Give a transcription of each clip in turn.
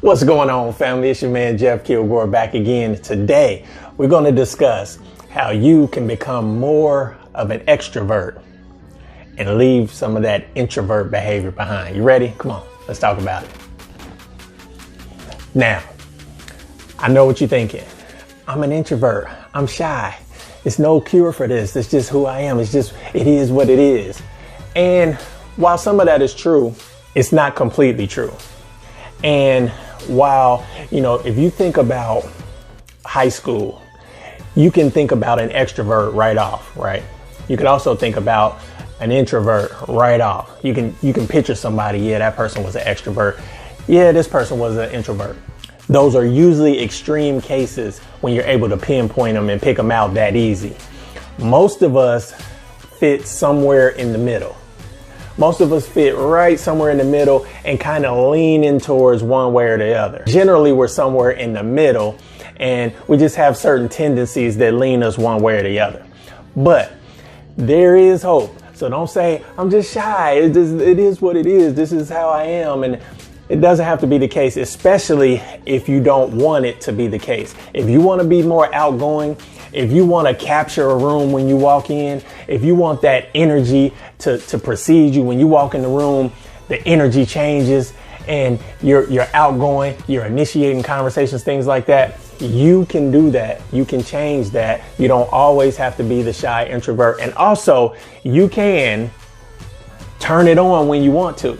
What's going on, family? It's your man Jeff Kilgore back again. Today we're going to discuss how you can become more of an extrovert and leave some of that introvert behavior behind. You ready? Come on, let's talk about it. Now, I know what you're thinking. I'm an introvert. I'm shy. It's no cure for this. It's just who I am. It is what it is. And while some of that is true, it's not completely true. And while, if you think about high school, you can think about an extrovert right off, right? You can also think about an introvert right off. You can picture somebody, yeah, that person was an extrovert. Yeah, this person was an introvert. Those are usually extreme cases when you're able to pinpoint them and pick them out that easy. Most of us fit somewhere in the middle. Most of us fit right somewhere in the middle and kind of lean in towards one way or the other. Generally, we're somewhere in the middle and we just have certain tendencies that lean us one way or the other. But there is hope. So don't say, I'm just shy. It is what it is. This is how I am. And it doesn't have to be the case, especially if you don't want it to be the case. If you want to be more outgoing, if you want to capture a room when you walk in, if you want that energy to precede you when you walk in the room, the energy changes and you're outgoing, you're initiating conversations, things like that. You can do that. You can change that. You don't always have to be the shy introvert. And also, you can turn it on when you want to.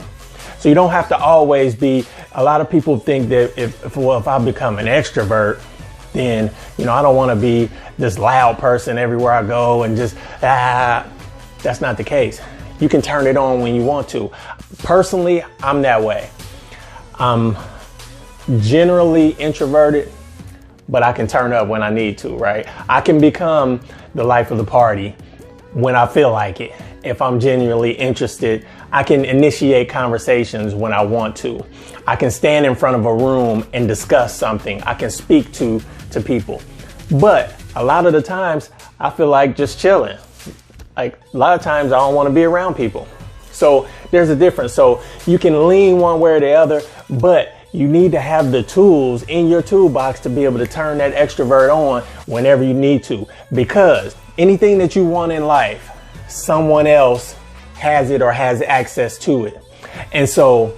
So you don't have to always be. A lot of people think that if I become an extrovert, then, I don't want to be this loud person everywhere I go and just, that's not the case. You can turn it on when you want to. Personally, I'm that way. I'm generally introverted, but I can turn up when I need to, right? I can become the life of the party when I feel like it. If I'm genuinely interested, I can initiate conversations when I want to. I can stand in front of a room and discuss something. I can speak to people. But a lot of the times I feel like just chilling. Like a lot of times I don't want to be around people. So there's a difference. So you can lean one way or the other, but you need to have the tools in your toolbox to be able to turn that extrovert on whenever you need to. Because anything that you want in life, someone else has it or has access to it. And so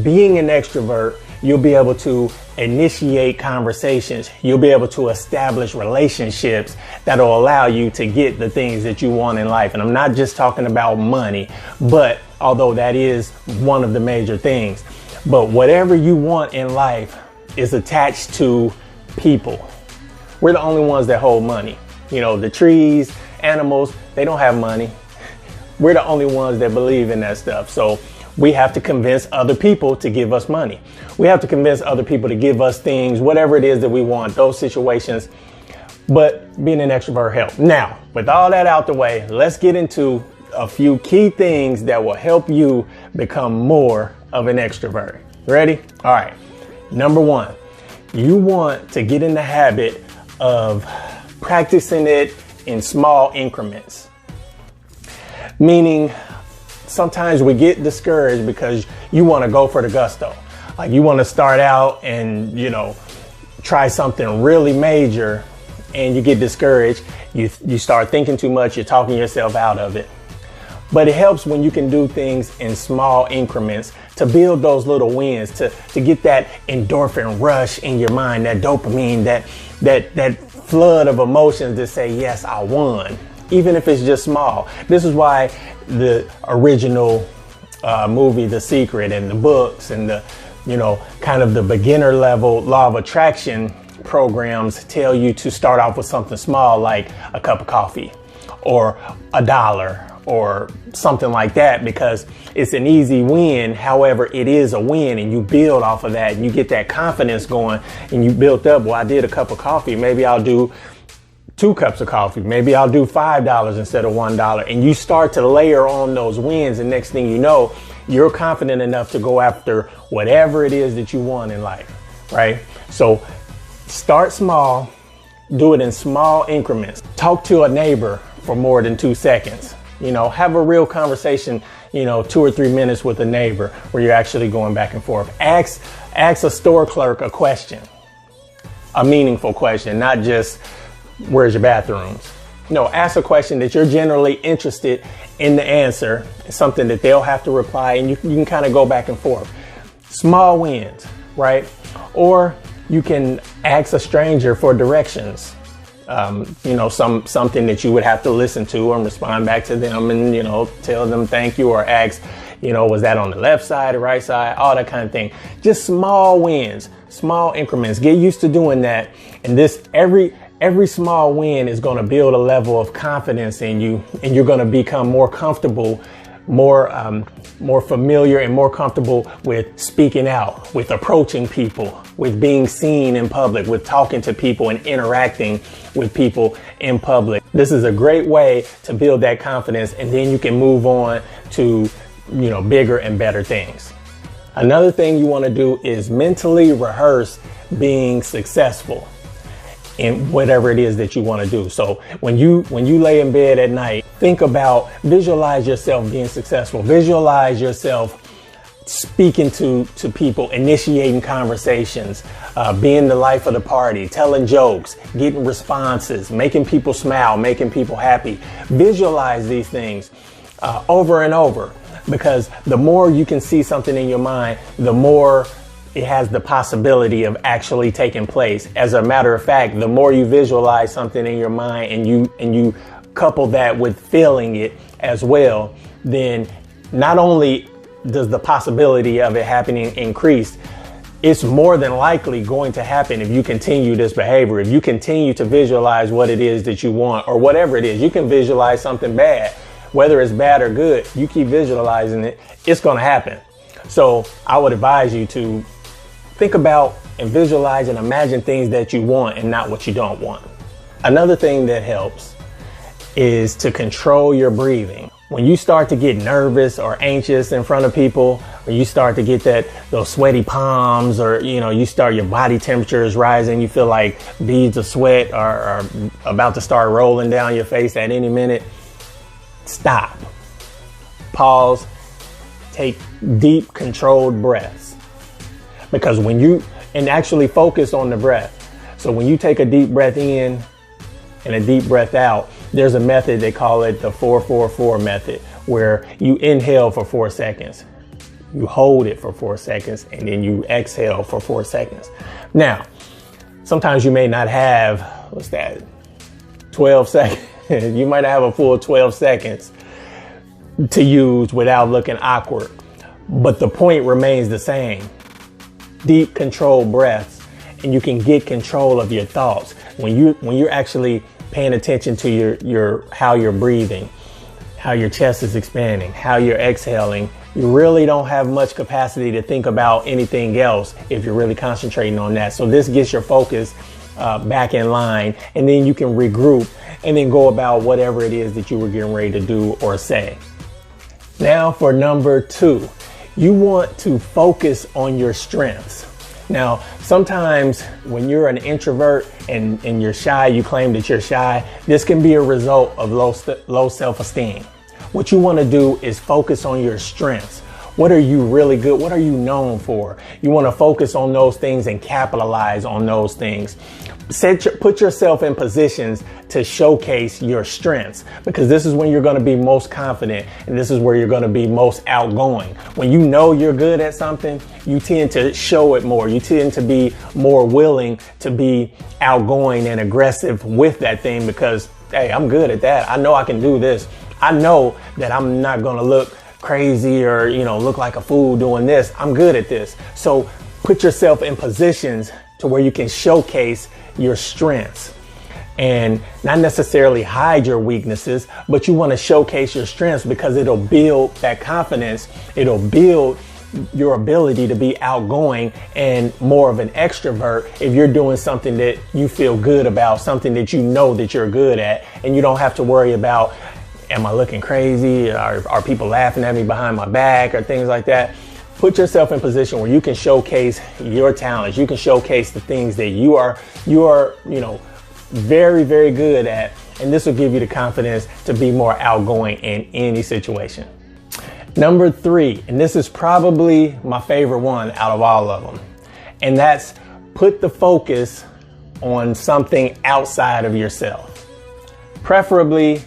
being an extrovert, you'll be able to initiate conversations. You'll be able to establish relationships that'll allow you to get the things that you want in life. And I'm not just talking about money, but although that is one of the major things, but whatever you want in life is attached to people. We're the only ones that hold money. The trees, animals, they don't have money. We're the only ones that believe in that stuff. So we have to convince other people to give us money. We have to convince other people to give us things, whatever it is that we want, those situations. But being an extrovert helps. Now, with all that out the way, let's get into a few key things that will help you become more of an extrovert. Ready? All right. Number one, you want to get in the habit of practicing it in small increments. Meaning, sometimes we get discouraged because you want to go for the gusto. Like you want to start out and, try something really major and you get discouraged. You start thinking too much. You're talking yourself out of it. But it helps when you can do things in small increments to build those little wins, to get that endorphin rush in your mind, that dopamine, that flood of emotions that say, yes, I won. Even if it's just small. This is why the original movie, The Secret, and the books and the, kind of the beginner level law of attraction programs tell you to start off with something small like a cup of coffee or $1 or something like that, because it's an easy win. However, it is a win and you build off of that and you get that confidence going and you built up. Well, I did a cup of coffee. Maybe I'll do 2 cups of coffee. Maybe I'll do $5 instead of $1. And you start to layer on those wins. And next thing you know, you're confident enough to go after whatever it is that you want in life, right? So start small, do it in small increments. Talk to a neighbor for more than 2 seconds. Have a real conversation, 2 or 3 minutes with a neighbor where you're actually going back and forth. Ask a store clerk a question, a meaningful question, not just where's your bathrooms. No, ask a question that you're generally interested in the answer, something that they'll have to reply, and you can kind of go back and forth. Small wins, right? Or you can ask a stranger for directions. Something that you would have to listen to and respond back to them and, tell them thank you, or ask, was that on the left side, the right side, all that kind of thing. Just small wins, small increments. Get used to doing that. And every small win is going to build a level of confidence in you, and you're going to become more comfortable, more familiar and more comfortable with speaking out, with approaching people, with being seen in public, with talking to people and interacting with people in public. This is a great way to build that confidence, and then you can move on to, bigger and better things. Another thing you want to do is mentally rehearse being successful in whatever it is that you want to do. So when you lay in bed at night, visualize yourself being successful. Visualize yourself speaking to people, initiating conversations, being the life of the party, telling jokes, getting responses, making people smile, making people happy. Visualize these things over and over, because the more you can see something in your mind, the more it has the possibility of actually taking place. As a matter of fact, the more you visualize something in your mind and you couple that with feeling it as well, then not only does the possibility of it happening increase, it's more than likely going to happen if you continue this behavior. If you continue to visualize what it is that you want, or whatever it is. You can visualize something bad, whether it's bad or good. You keep visualizing it, it's going to happen. So I would advise you to think about and visualize and imagine things that you want and not what you don't want. Another thing that helps is to control your breathing. When you start to get nervous or anxious in front of people, or you start to get those sweaty palms, or your body temperature is rising, you feel like beads of sweat are about to start rolling down your face at any minute, stop. Pause. Take deep, controlled breaths. Because and actually focus on the breath. So when you take a deep breath in and a deep breath out, there's a method, they call it the 4-4-4 method, where you inhale for 4 seconds, you hold it for 4 seconds, and then you exhale for 4 seconds. Now, sometimes you may not have, 12 seconds. You might have a full 12 seconds to use without looking awkward. But the point remains the same. Deep, controlled breaths, and you can get control of your thoughts when you're actually paying attention to your how you're breathing, how your chest is expanding, how you're exhaling. You really don't have much capacity to think about anything else if you're really concentrating on that. So this gets your focus back in line, and then you can regroup and then go about whatever it is that you were getting ready to do or say. Now for number 2. You want to focus on your strengths. Now, sometimes when you're an introvert and you're shy, you claim that you're shy, this can be a result of low self-esteem. What you want to do is focus on your strengths. What are you really good? What are you known for? You want to focus on those things and capitalize on those things. Put yourself in positions to showcase your strengths, because this is when you're going to be most confident, and this is where you're going to be most outgoing. When you know you're good at something, you tend to show it more. You tend to be more willing to be outgoing and aggressive with that thing, because, hey, I'm good at that. I know I can do this. I know that I'm not going to look crazy or, look like a fool doing this. I'm good at this. So put yourself in positions to where you can showcase your strengths, and not necessarily hide your weaknesses, but you want to showcase your strengths, because it'll build that confidence. It'll build your ability to be outgoing and more of an extrovert if you're doing something that you feel good about, something that you know that you're good at, and you don't have to worry about, am I looking crazy? Are people laughing at me behind my back, or things like that? Put yourself in a position where you can showcase your talents. You can showcase the things that you are, very, very good at, and this will give you the confidence to be more outgoing in any situation. Number 3, and this is probably my favorite one out of all of them, and that's put the focus on something outside of yourself, preferably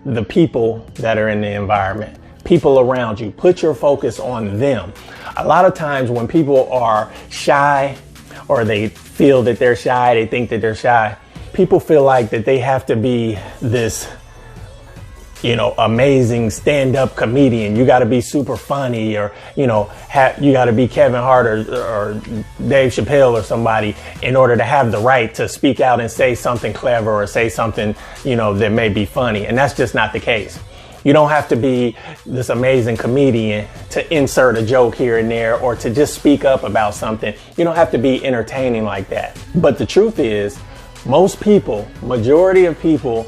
the people that are in the environment, people around you. Put your focus on them. A lot of times when people are shy or they feel that they're shy, they think that they're shy, people feel like that they have to be this, amazing stand-up comedian. You got to be super funny, or, you got to be Kevin Hart or Dave Chappelle or somebody in order to have the right to speak out and say something clever or say something, that may be funny. And that's just not the case. You don't have to be this amazing comedian to insert a joke here and there or to just speak up about something. You don't have to be entertaining like that. But the truth is, most people, majority of people,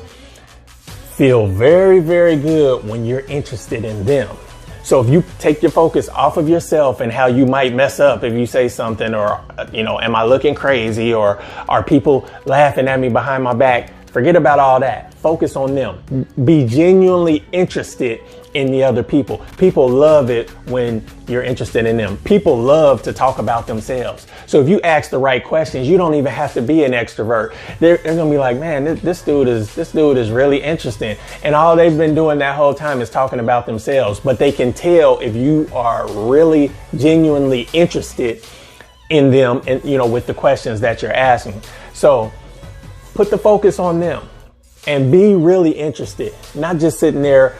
feel very, very good when you're interested in them. So if you take your focus off of yourself and how you might mess up if you say something, or, am I looking crazy, or are people laughing at me behind my back? Forget about all that. Focus on them. Be genuinely interested in the other people. People love it when you're interested in them. People love to talk about themselves. So if you ask the right questions, you don't even have to be an extrovert. They're going to be like, man, this dude is really interesting. And all they've been doing that whole time is talking about themselves. But they can tell if you are really genuinely interested in them and, with the questions that you're asking. So put the focus on them and be really interested, not just sitting there,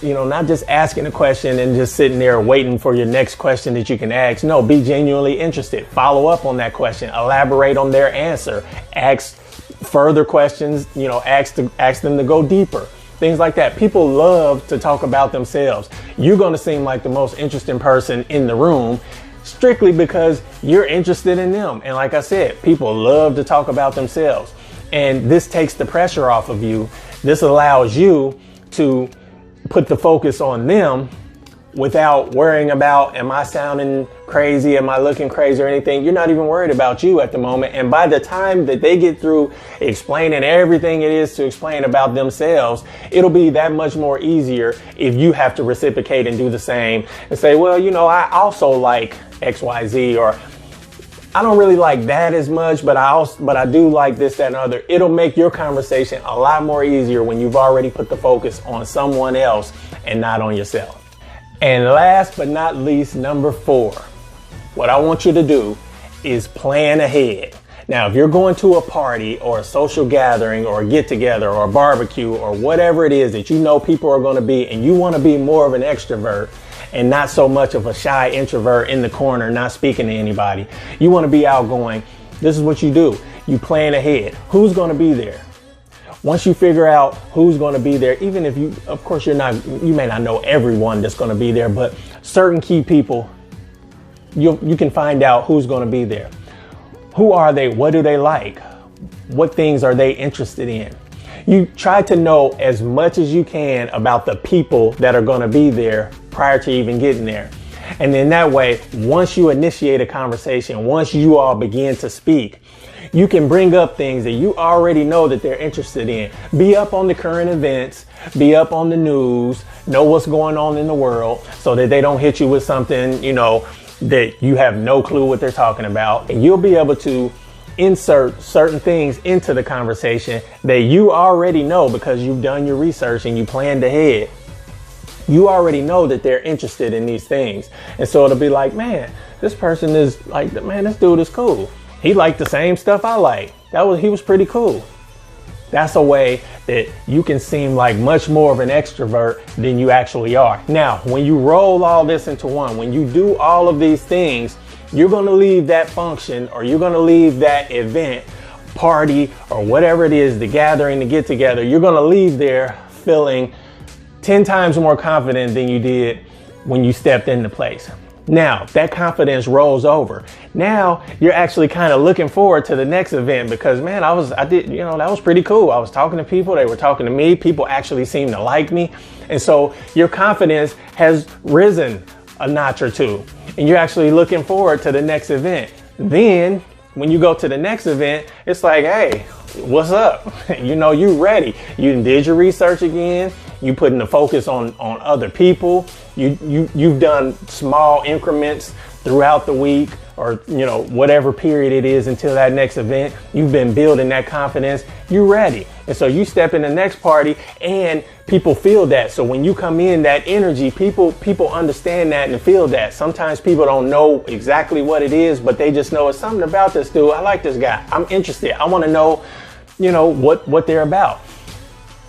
not just asking a question and just sitting there waiting for your next question that you can ask. No, be genuinely interested. Follow up on that question, elaborate on their answer, ask further questions, ask them to go deeper, things like that. People love to talk about themselves. You're going to seem like the most interesting person in the room strictly because you're interested in them. And like I said, people love to talk about themselves. And this takes the pressure off of you. This allows you to put the focus on them without worrying about, am I sounding crazy? Am I looking crazy or anything? You're not even worried about you at the moment. And by the time that they get through explaining everything it is to explain about themselves, it'll be that much more easier if you have to reciprocate and do the same and say, well, I also like XYZ, or I don't really like that as much, but I do like this, that, and other. It'll make your conversation a lot more easier when you've already put the focus on someone else and not on yourself. And last but not least, number 4, what I want you to do is plan ahead. Now, if you're going to a party or a social gathering or a get together or a barbecue or whatever it is that people are going to be, and you want to be more of an extrovert and not so much of a shy introvert in the corner, not speaking to anybody. You want to be outgoing. This is what you do. You plan ahead. Who's going to be there? Once you figure out who's going to be there, even if you may not know everyone that's going to be there, but certain key people, you can find out who's going to be there. Who are they? What do they like? What things are they interested in? You try to know as much as you can about the people that are going to be there prior to even getting there. And then that way, once you initiate a conversation, once you all begin to speak, you can bring up things that you already know that they're interested in. Be up on the current events, be up on the news, know what's going on in the world so that they don't hit you with something, that you have no clue what they're talking about. And you'll be able to insert certain things into the conversation that you already know because you've done your research and you planned ahead. You already know that they're interested in these things. And so it'll be like, man, this person is like, man, this dude is cool. He liked the same stuff I like. He was pretty cool. That's a way that you can seem like much more of an extrovert than you actually are. Now, when you roll all this into one, when you do all of these things, you're going to leave that function, or you're going to leave that event, party, or whatever it is, the gathering, the get together, you're going to leave there feeling 10 times more confident than you did when you stepped into place. Now, that confidence rolls over. Now, you're actually kind of looking forward to the next event because, man, that was pretty cool. I was talking to people, they were talking to me, people actually seemed to like me. And so your confidence has risen a notch or two, and you're actually looking forward to the next event. Then when you go to the next event, it's like, hey, what's up? You know, you ready. You did your research again. You putting the focus on other people. You've done small increments throughout the week, or, you know, whatever period it is until that next event. You've been building that confidence. You're ready. And so you step in the next party and people feel that. So when you come in, that energy, people understand that and feel that. Sometimes people don't know exactly what it is, but they just know it's something about this dude. I like this guy. I'm interested. I want to know, you know, what they're about.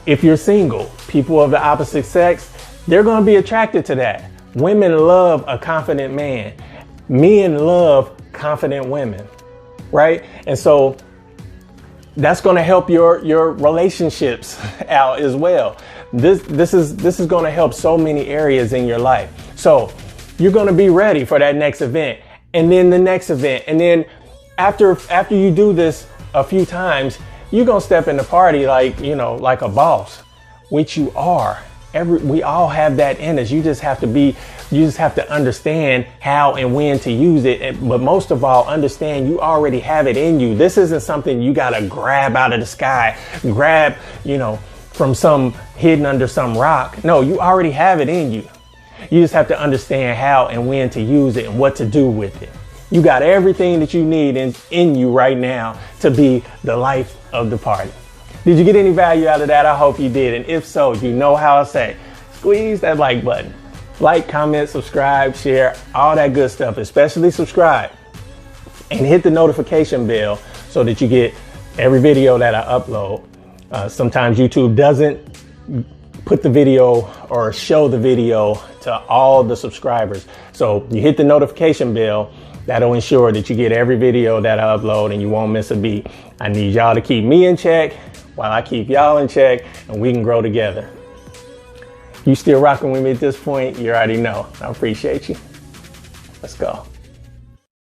If you're single, people of the opposite sex, they're going to be attracted to that. Women love a confident man. Men love confident women, right? And so that's going to help your relationships out as well. This is going to help so many areas in your life. So you're going to be ready for that next event, and then the next event, and then after you do this a few times, you're going to step in the party like, you know, like a boss, which you are. We all have that in us. You just have to understand how and when to use it. But most of all, understand you already have it in you. This isn't something you got to grab out of the sky, grab, you know, from some hidden under some rock. No, you already have it in you. You just have to understand how and when to use it and what to do with it. You got everything that you need in you right now to be the life of the party. Did you get any value out of that? I hope you did. And if so, you know how I say, squeeze that like button. Like, comment, subscribe, share, all that good stuff, especially subscribe. And hit the notification bell so that you get every video that I upload. Sometimes YouTube doesn't put the video or show the video to all the subscribers. So you hit the notification bell. That'll ensure that you get every video that I upload and you won't miss a beat. I need y'all to keep me in check while I keep y'all in check, and we can grow together. You still rocking with me at this point? You already know. I appreciate you. Let's go.